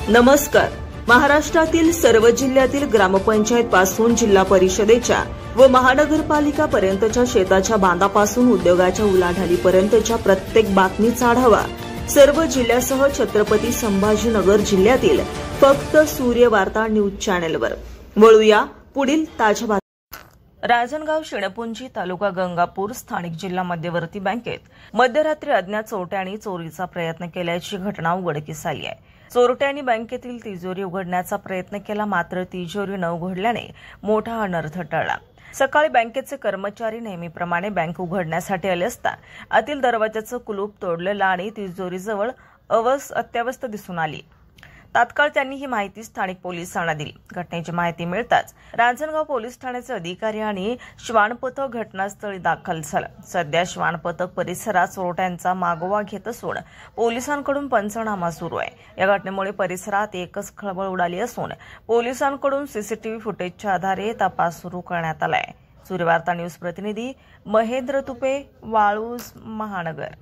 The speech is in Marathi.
नमस्कार. महाराष्ट्रातील सर्व जिल्ह्यातील ग्रामपंचायत पासून जिल्हा परिषदेच्या व महानगरपालिका पर्यंतच्या शेताच्या बांधापासून उद्योगाच्या उलाढालीपर्यंतच्या प्रत्येक बातमीचा आढावा सर्व जिल्ह्यासह छत्रपती संभाजीनगर जिल्ह्यातील फक्त सूर्य वार्ता न्यूज चॅनेलवर. वळूया पुढील ताज्या बातम्या. राजनगाव शिणपुंजी तालुका गंगापूर स्थानिक जिल्हा मध्यवर्ती बँकेत मध्यरात्री अज्ञात चोरट्यांनी चोरीचा प्रयत्न केल्याची घटना उघडकीस आली आहे. चोरट्यांनी बँकेतील तिजोरी उघडण्याचा प्रयत्न केला, मात्र तिजोरी न उघडल्याने मोठा अनर्थ टळला. सकाळी बँकेचे कर्मचारी नेहमीप्रमाणे बँक उघडण्यासाठी आले असता आतील दरवाजाचं कुलूप तोडलेलं आणि तिजोरीजवळ अत्यवस्थ दिसून आली. तात्काळ त्यांनी ही माहिती स्थानिक पोलिसांना दिली. घटनेची माहिती मिळताच रांजणगाव पोलीस ठाण्याचे अधिकारी आणि श्वान पथक घटनास्थळी दाखल झालं. सध्या श्वान पथक परिसरात चोरट्यांचा मागोवा घेत असून पोलिसांकडून पंचनामा सुरू आहे. या घटनेमुळे परिसरात एकच खळबळ उडाली असून पोलिसांकडून सीसीटीव्ही फुटेजच्या आधारे तपास सुरू करण्यात आलाय. सूर्यवार्ता न्यूज प्रतिनिधी महेंद्र तुपे, वाळूज, महानगर.